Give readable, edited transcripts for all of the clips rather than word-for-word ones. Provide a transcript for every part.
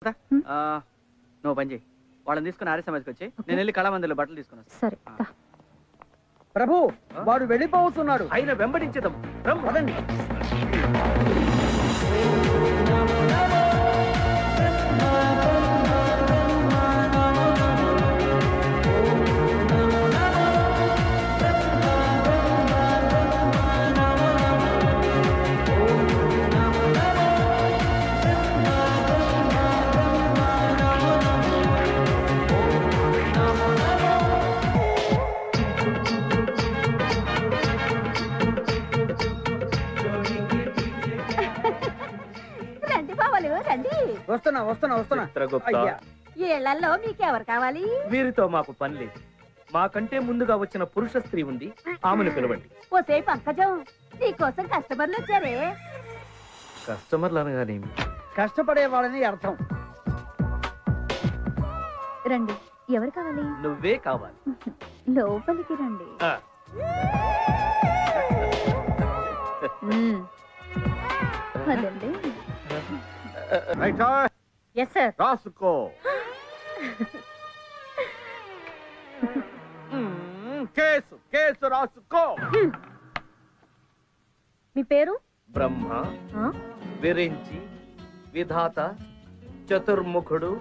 నువ్వు పని చేయి, వాళ్ళని తీసుకుని ఆర్య సమాజ్కి వచ్చి నేను వెళ్ళి కళామందిలో బట్టలు తీసుకున్నాను. సరే ప్రభు, వాడు వెళ్ళిపోతున్నాడు. ఆయన వెంబడించేద్దాం. వస్తున్నా వస్తున్నా వస్తున్నా. ఈ ఇళ్లలో మీకెవరు కావాలి? వీరితో మాకు పని లేదు. మాకంటే ముందుగా వచ్చిన పురుష స్త్రీ ఉంది, ఆమెను పిలవండి. ఓసే పంకజం, నీకోసం కస్టమర్లు వచ్చారే. కస్టమర్లు అనగానేమి? కష్టపడే వాళ్ళని అర్థం. రండి, ఎవరు కావాలి? నువ్వే కావాలి. లోపలికి రండి. అదండి. Yes sir. రాసుకో. కేసు కేసు రాసుకో. మీ పేరు? Brahma, Virinchi, Vidhata, Chaturmukhudu.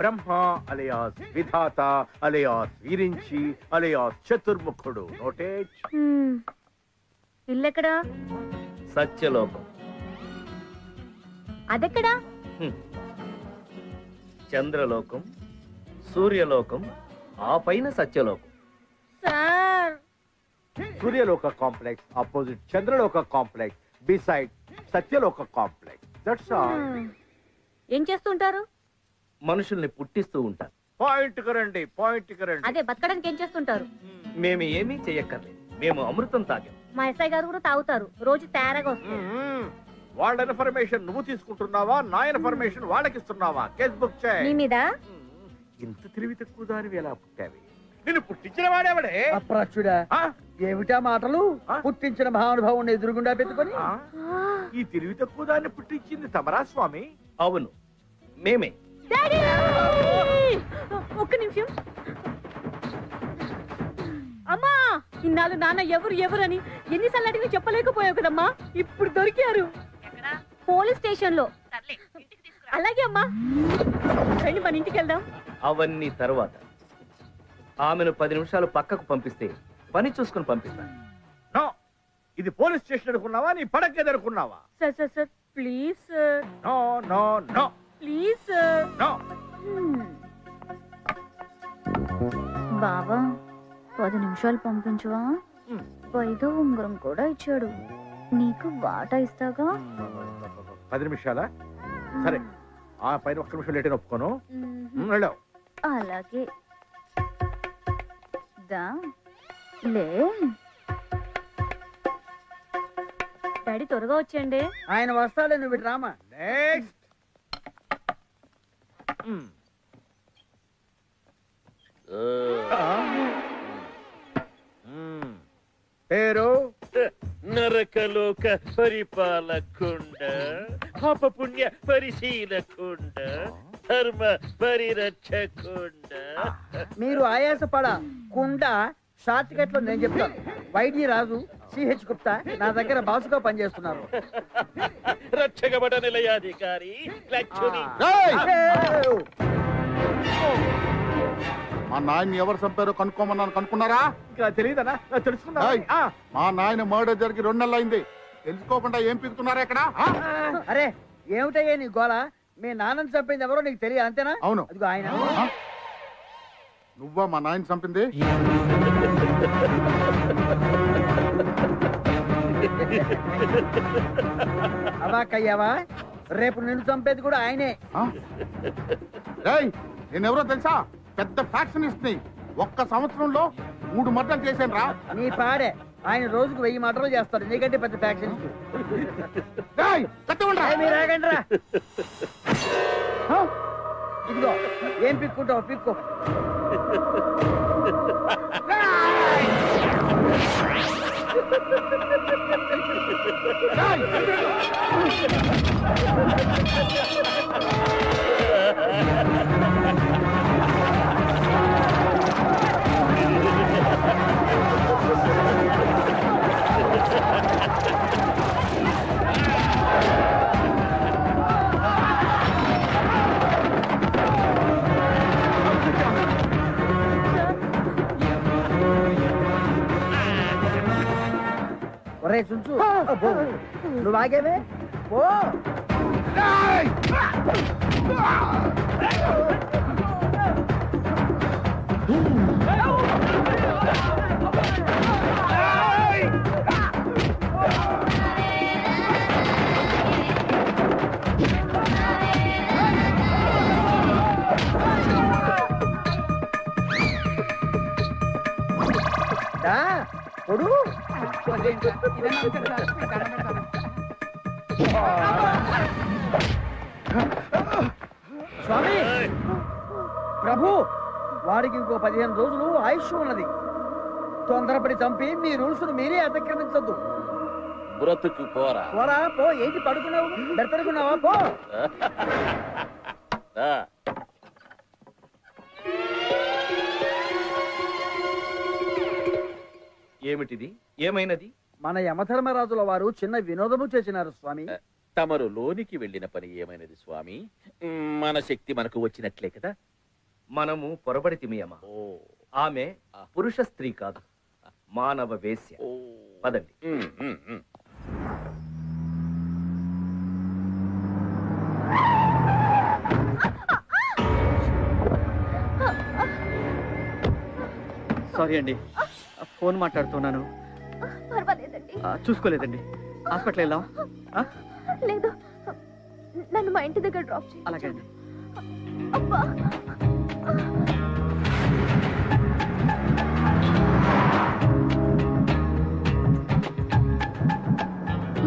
Brahma alias Vidhata alias Virinchi alias Chaturmukhudu. నోటేజ్. ఇల్లెక్కడా? సత్యలోకం. అదెక్కడా? చంద్రలోకం, సూర్యలోకం, ఆ పైన Satyalokam. Sir, Suryaloka complex opposite Chandraloka complex beside Satyaloka complex. That's all. ఏం చేస్తుంటారు? మనుషుల్ని పుట్టిస్తూ ఉంటారు. పాయింట్ కరండి, పాయింట్ కరండి. అదే బతకడానికి ఏం చేస్తుంటారు? మేము ఏమీ చెయ్యక్కర్లేదు, మేము అమృతం తాగాం. మా ఎస్ఐ గారు కూడా తాగుతారు, రోజు తయారగా వస్తుంది. వాళ్ళ ఇన్ఫర్మేషన్ నువ్వు తీసుకుంటున్నావా, నా ఇన్ఫర్మేషన్ వాళ్ళకి ఇస్తున్నావా? కేస్ బుక్ చేయి. మీ మీద. ఇంత తెలివి తక్కువ దానివి ఎలా పుట్టావి? నిన్ను పుట్టించిన వాడేవాడే? అప్రాచుడా, ఏమిటా మాటలు? పుట్టించిన మహానుభావుని ఎదురుగుండా పెట్టుకొని ఈ తెలివి తక్కువ దాన్ని పుట్టించింది తమరా స్వామి? అవును, మేమే. ఒక్క నిమిషం. అమ్మా, ఇన్నాళ్ళు నాన్న ఎవరు ఎవరని ఎన్నిసార్లు అడిగి చెప్పలేకపోయావు కదమ్మా, ఇప్పుడు దొరికారు. పోలీస్ స్టేషన్ లో. అలాగే అమ్మా, రండి మన ఇంటికి వెళ్దాం. అవన్నీ తర్వాత. ఆమెను 10 నిమిషాలు పక్కకు పంపిస్తే పని చూసుకుని పంపిస్తాను. నో, ఇది పోలీస్ స్టేషన్ అనుకున్నావా, నీ పడకేది అనుకున్నావా? Sir sir sir, please sir. No no no, please sir. No. బాబా, 10 నిమిషాలు పంపించవా? పైగా ఉంగరం కూడా ఇచ్చాడు. నీకు వాటా ఇస్తాగా. 10 నిమిషాలా? సరే, ఆ పైన 1 నిమిషం లేట్ ఒప్పుకోను. వెళ్ళావు. అలాగే దా లే. డాడీ త్వరగా వచ్చేయండి. ఆయన వస్తాడే, నువ్వు డ్రామా. నెక్స్ట్. పేరు? నరకలోక పరిపాలకుండ, పాపపుణ్య పరిశీలకుండ, ధర్మ పరిరక్షకుండ. మీరు ఆయాసపడ కుండ షార్ట్ కట్ లో నేను చెప్తాను. వైడి రాజు, సిహెచ్ గుప్తా నా దగ్గర బాసుగా పనిచేస్తున్నారు. రక్షకబడ నిలయాధికారి లక్ష్మి. మా నాయన్ని ఎవరు చంపారో కనుక్కోమన్నాను, కనుక్కున్నారా? ఇంకా తెలియదనా? తెలుసుకున్నా. మా నాయన మర్డర్ జరిగి 2 నెలలు అయింది. తెలుసుకోకుండా ఏం పీకుతున్నారా ఇక్కడ? అరే ఏమిటయ్యా నీ గోళ? మీ నాన్నని చంపింది ఎవరో నీకు తెలియదు అంతేనా? అవును. అదిగో ఆయన. నువ్వా మా నాయన చంపింది? అవాకయ్యావా? రేపు నిన్ను చంపేది కూడా ఆయనే. నేనెవరో తెలుసా? పెద్ద ఫ్యాక్షన్. 1 సంవత్సరంలో 3 మర్డర్లు చేశాను రా. నీ పాడే. ఆయన రోజుకు 1000 మర్డర్లు చేస్తాడు, నీకంటే పెద్ద ఫ్యాక్షన్. మీరు ఆగండి రా. ఇదిగో ఏం పిక్కుంటావు పిక్కు. ఒరే చుంచు నువ్వు ఆగేవే ఓ కొడు స్వామి ప్రభు వాడికి ఇంకో 15 రోజులు ఆయుష్ ఉన్నది. తొందరపడి చంపి మీ రూల్స్ మీరే అతిక్రమించద్దు. బ్రతుకు పోరా. పోరా పో. ఏంటి పడుకున్నావు? బెడతడుకున్నావా? పో. ఏమిటిది? ఏమైనది? మన యమధర్మరాజుల వారు చిన్న వినోదము చేసినారు స్వామి. తమరు లోనికి వెళ్ళిన పని ఏమైనది స్వామి? మన శక్తి మనకు వచ్చినట్లే కదా. మనము పొరబడితిమి అమ్మ. ఆమె పురుష స్త్రీ కాదు, మానవ వేశ్య. పదండి. సారీ అండి, ఫోన్ మాట్లాడుతున్నాను. పర్వాలేదండి, చూసుకోలేదండి. హాస్పిటల్ వెళ్దాం. లేదు, నన్ను మా ఇంటి దగ్గర డ్రాప్ చేయండి. అలాగే అండి. అబ్బా,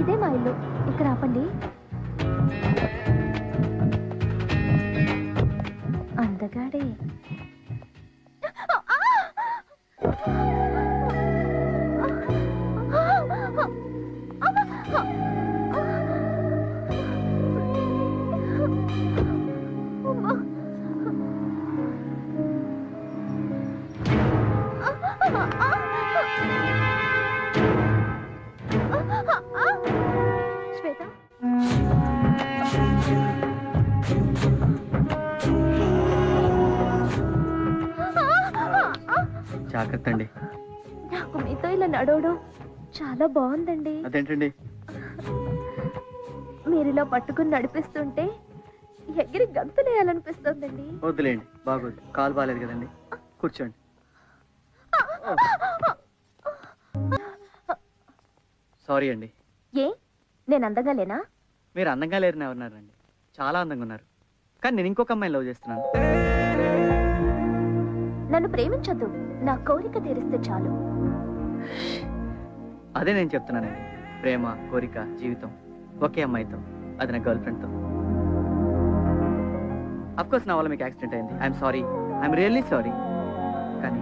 ఇదే మా ఇల్లు. ఇక్కడ ఆపండి. అందగాడే. శ్వేత, జాగ్రత్త అండి. నాకు మీతో ఇలా నడవడం చాలా బాగుందండి. అదేంటండి? మీరు ఇలా పట్టుకుని నడిపిస్తుంటే ఎగిరి గంతులేయాలనిపిస్తుందండి. వద్దులేండి, బాగోదు. కాలు బాగాలేదు కదండి. కూర్చోండి. సారీ అండి. ఏ, నేను అందంగా లేనా? మీరు అందంగా లేరని ఎవరున్నారండి? చాలా అందంగా ఉన్నారు. కానీ నేను ఇంకొక అమ్మాయిని లవ్ చేస్తున్నాను. నన్ను ప్రేమించొద్దు, నా కోరిక తీరిస్తే చాలు. అదే నేను చెప్తున్నానండి. ప్రేమ, కోరిక, జీవితం ఒకే అమ్మాయితో, అది నా గర్ల్ ఫ్రెండ్తో. అఫ్కోర్స్ నా వల్ల మీకు యాక్సిడెంట్ అయింది. I'm sorry, I'm really sorry. కానీ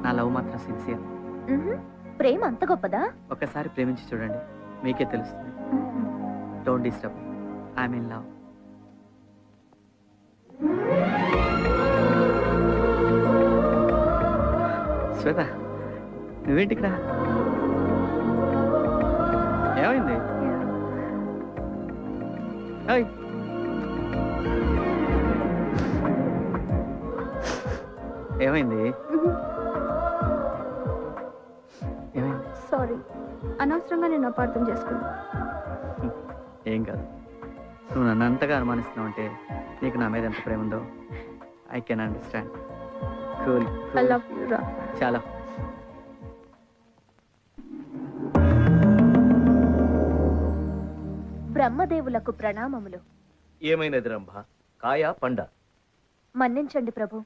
నా లవ్ మాత్రం సిన్సియర్. ప్రేమ అంత గొప్పదా? ఒక్కసారి ప్రేమించి చూడండి, మీకే తెలుస్తుంది. Don't disturb, I'm in love. Shweta, నువ్వేంటి ఇక్కడ? ఏమైంది? ఏమైంది? ఏమైంది? సారీ, అనవసరంగా నేను అపార్థం చేసుకున్నా. ఏం కాదు. నువ్వు నన్ను అంతగా అనుమానిస్తున్నావు అంటే నీకు నా మీద ఎంత ప్రేమ ఉందో I can understand. Cool. I love you రా. చాలా. బ్రహ్మదేవులకు ప్రణామములు. ఏమైనది రంభ? కాయ పండ? మన్నించండి ప్రభు,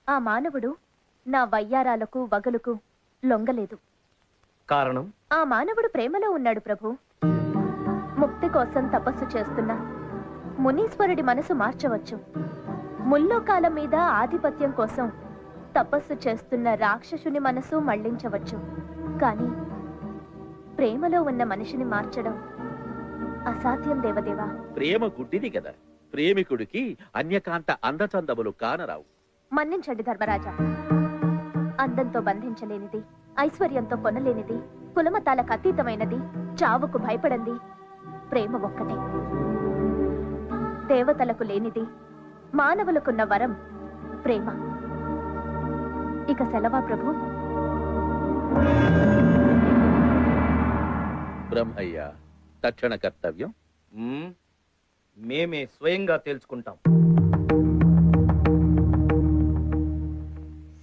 ఆ మానవుడు నా వయ్యారాలకు వగలుకు లొంగలేదు. కారణం? ఆ మానవుడు ప్రేమలో ఉన్నాడు ప్రభు. ముక్తి కోసం తపస్సు చేస్తున్న మునీశ్వరుడి మనసు మార్చవచ్చు. ముల్లోకాల మీద ఆధిపత్యం కోసం తపస్సు చేస్తున్న రాక్షసుని మనసు మళ్లించవచ్చు. కానీ ప్రేమలో ఉన్న మనిషిని మార్చడం అసాధ్యం దేవదేవా. ప్రేమ గుడ్డిది కదా, ప్రేమికుడికి అన్యకాంత అందచందములు కానరావు. మన్నించండి ధర్మరాజా. అందంతో బంధించలేనిది, ఐశ్వర్యంతో కొనలేనిది, కులమతాలకు అతీతమైనది, చావుకు భయపడంది ప్రేమ ఒక్కటే. దేవతలకు లేనిది, మానవులకున్న వరం ప్రేమ. ఇక సెలవా ప్రభు? బ్రహ్మయ్య, తక్షణ కర్తవ్యం. మేమే స్వయంగా తేల్చుకుంటాం.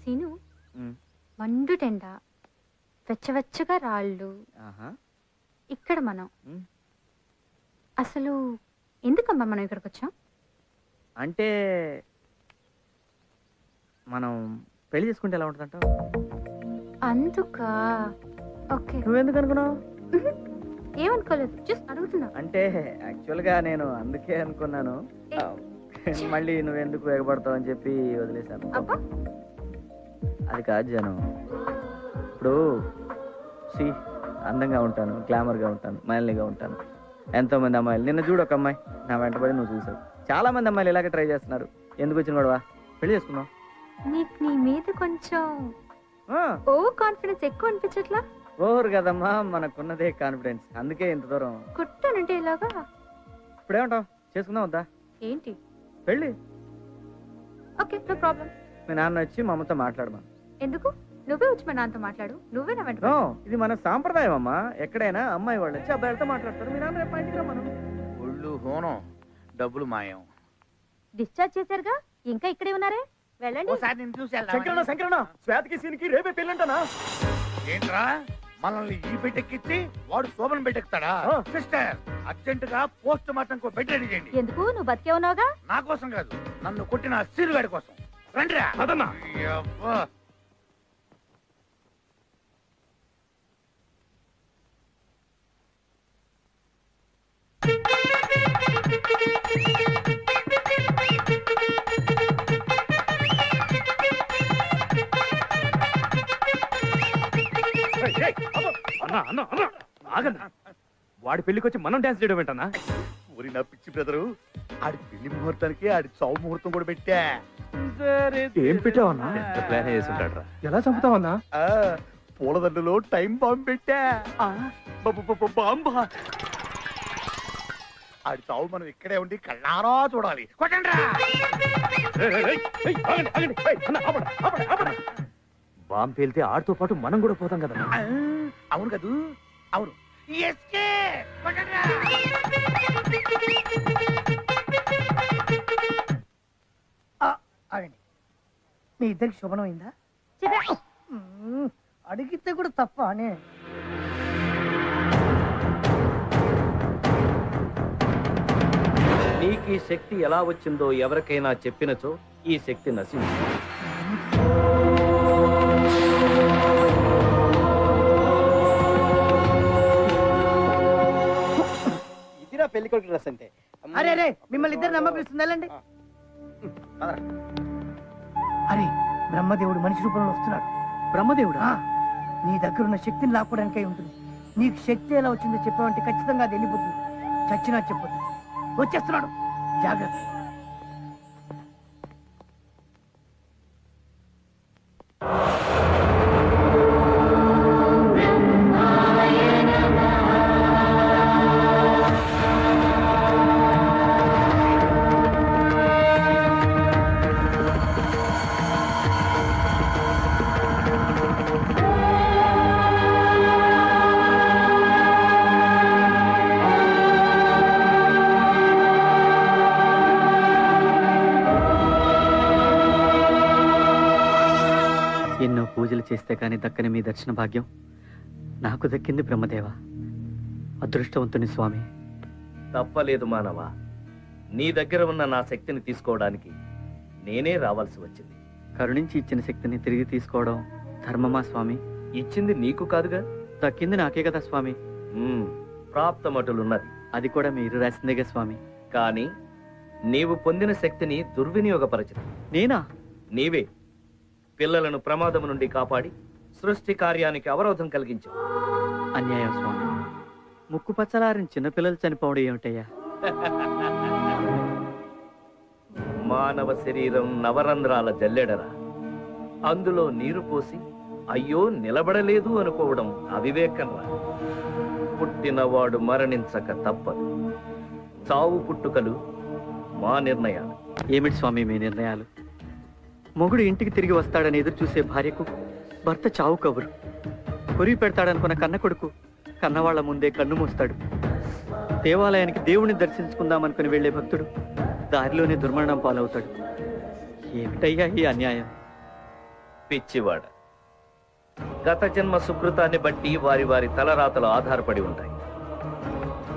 సీను, మండుటెండ, వెచ్చవెచ్చగా రాళ్ళు, ఇక్కడ మనం అసలు ఎందుకమ్మా మనం ఇక్కడికి వచ్చాం? అంటే మనం పెళ్లి చేసుకుంటే ఎలా ఉంటుందంటావు? అందుకా? ఓకే. నువ్వెందుకు అనుకున్నావు? ఏమనుకోలేదు, జస్ట్ అడుగుతున్నా. అంటే యాక్చువల్గా నేను అందుకే అనుకున్నాను, మళ్ళీ నువ్వెందుకు ఎగబడతావు అని చెప్పి వదిలేశాను. అబ్బా, అది కాదు జను. ఇప్పుడు అందంగా ఉంటాను, గ్లామర్గా ఉంటాను, మైల్గా ఉంటాను. ఎంతో మంది అమ్మాయిలు, నిన్న చూడు ఒక అమ్మాయి నా వెంటబడి నువ్వు చూసావు. చాలా మంది అమ్మాయిలు ఇలాగే ట్రై చేస్తున్నారు. ఎందుకు వచ్చిన గొడవ? పెళ్లి చేసుకున్నావు. నీకు నీ మీద కొంచెం ఓవర్ కాన్ఫిడెన్స్ ఎక్కువ అనిపించట్లా? ఓవర్ కదమ్మా, మనకున్నదే కాన్ఫిడెన్స్, అందుకే ఇంత దూరం. కుట్టానంటే ఇలాగా. ఇప్పుడేమంటావు, చేసుకుందాం వద్దా? ఏంటి పెళ్ళి? Okay, no problem. మీ నాన్న వచ్చి మా అమ్మతో మాట్లాడమా. ఎందుకు? నువ్వే వచ్చి మా నాన్నతో మాట్లాడు. నువ్వే నా వెంట. ఇది మన సాంప్రదాయం అమ్మా. ఎక్కడైనా అమ్మాయి వాళ్ళు వచ్చి అబ్బాయిలతో మాట్లాడతారు. మీ నాన్న రేపు ఇంటికి రమ్మను. ఒళ్ళు హోనం, డబ్బులు మాయం. డిశ్చార్జ్ చేశారుగా, ఇంకా ఇక్కడే ఉన్నారే, వెళ్ళండి. శ్వేతకి సీన్కి రేపే పెళ్ళంటానా? ఏంట్రా మనల్ని ఈ బెట్టెక్కిచ్చి వాడు శోభన బెట్టెక్కుతాడా? సిస్టర్, అర్జెంట్ గా పోస్ట్ మార్టం కో బెడ్ రెడీ చేయండి. ఎందుకు? నువ్వు బతికే ఉన్నావుగా. నా కోసం కాదు, నన్ను కొట్టిన సీరుగాడి కోసం. రండిరా. వాడి పెళ్లికి వచ్చి మనం డాన్స్ చేయడం ఏంటన్నా? ఊరి నా పిచ్చి బ్రదరు, ఆడి పెళ్లి ముహూర్తానికి ఆడి చావు ముహూర్తం కూడా పెట్టా. ఏం పెట్టావన్నా? ప్లాన్ చేస్తుంటాడు. ఎలా చంపుతావన్నా? పూలదండలో టైం బాంబు పెట్టా. బాంబా? ఆడి చావు మనం ఇక్కడే ఉండి కళ్ళారా చూడాలి. బాంబు పేలితే ఆడితో పాటు మనం కూడా పోతాం కదా. అవును కదూ, అవును. మీ ఇద్దరికి శుభనమైందా? అడిగితే కూడా తప్ప అనే. నీకు ఈ శక్తి ఎలా వచ్చిందో ఎవరికైనా చెప్పినచో ఈ శక్తి నశించింది. ఇదిరా పెళ్లి కొడుకు డ్రెస్ అంటే. అరే రే, మిమ్మల్ని ఇద్దరు నమ్మపిస్తుంది, వెళ్ళండి. అరే, బ్రహ్మదేవుడు మనిషి రూపంలో వస్తున్నాడు. బ్రహ్మదేవుడా? నీ దగ్గర ఉన్న శక్తిని లాక్కోవడానికై ఉంటుంది. నీకు శక్తి ఎలా వచ్చిందో చెప్పావంటే ఖచ్చితంగా అది వెళ్ళిపోతుంది. చచ్చినా చెప్పొద్దు. వచ్చేస్తున్నాడు, జాగ్రత్త. ఎన్నో పూజలు చేస్తే కానీ దక్కని మీ దర్శన భాగ్యం నాకు దక్కింది బ్రహ్మదేవ. అదృష్టవంతుని స్వామి. తప్పలేదు మానవా, నీ దగ్గర ఉన్న నా శక్తిని తీసుకోవడానికి నేనే రావాల్సి వచ్చింది. కరుణించి ఇచ్చిన శక్తిని తిరిగి తీసుకోవడం ధర్మమా స్వామి? ఇచ్చింది నీకు కాదుగా, దక్కింది నాకే కదా స్వామి. ప్రాప్తమటులున్నది, అది కూడా మీరు రాసిందేగా స్వామి. కానీ నీవు పొందిన శక్తిని దుర్వినియోగపరచదు. నేనా? నీవే పిల్లలను ప్రమాదం నుండి కాపాడి సృష్టి కార్యానికి అవరోధం కలిగించావు. అన్యాయం స్వామి. ముక్కు పచ్చలారిన చిన్నపిల్లలు చనిపోవడం ఏమిటయ్యా? మానవ శరీరం నవరంధ్రాల జల్లెడరా. అందులో నీరు పోసి అయ్యో నిలబడలేదు అనుకోవడం అవివేకంరా. పుట్టినవాడు మరణించక తప్పదు. చావు పుట్టుకలు మా నిర్ణయాలు. ఏమిటి స్వామి మీ నిర్ణయాలు? మొగుడు ఇంటికి తిరిగి వస్తాడని ఎదురు చూసే భార్యకు భర్త చావు కబురు. కొరివి పెడతాడనుకున్న కన్న కొడుకు కన్నవాళ్ల ముందే కన్ను మూస్తాడు. దేవాలయానికి దేవుణ్ణి దర్శించుకుందామనుకుని వెళ్లే భక్తుడు దారిలోనే దుర్మరణం పాలవుతాడు. ఏమిటయ్యా ఈ అన్యాయం? పిచ్చివాడ, గత జన్మ సుకృతాన్ని బట్టి వారి వారి తలరాతలు ఆధారపడి ఉంటాయి.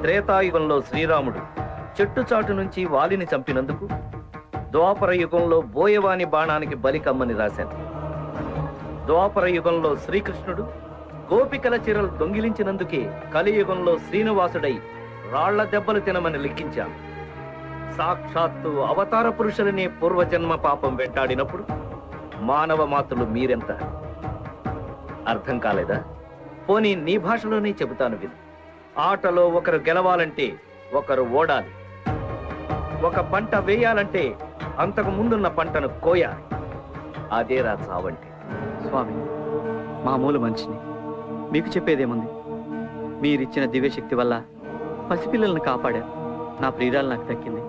త్రేతాయుగంలో శ్రీరాముడు చెట్టుచాటు నుంచి వాలిని చంపినందుకు ద్వాపర యుగంలో బోయవాని బాణానికి బలికమ్మని రాశాను. ద్వాపర యుగంలో శ్రీకృష్ణుడు గోపికల చీరలు దొంగిలించినందుకే కలియుగంలో శ్రీనివాసుడై రాళ్ల దెబ్బలు తినమని లిఖించాను. సాక్షాత్తు అవతార పురుషులనే పూర్వజన్మ పాపం వెంటాడినప్పుడు మానవ మాతృలు మీరెంత? అర్థం కాలేదా? పోనీ నీ భాషలోనే చెబుతాను విను. ఆటలో ఒకరు గెలవాలంటే ఒకరు ఓడాలి. ఒక పంట వేయాలంటే అంతకు ముందున్న పంటను కోయాలి. అదేరా చావంటే. స్వామి, మామూలు మనిషిని, మీకు చెప్పేదేముంది? మీరిచ్చిన దివ్యశక్తి వల్ల పసిపిల్లలను కాపాడాను. నా ప్రియురాలు నాకు దక్కింది.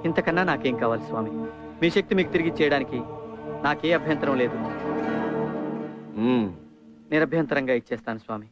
ఇంతకన్నా నాకేం కావాలి స్వామి? మీ శక్తి మీకు తిరిగి చేయడానికి నాకే అభ్యంతరం లేదు. నిరభ్యంతరంగా ఇచ్చేస్తాను స్వామి.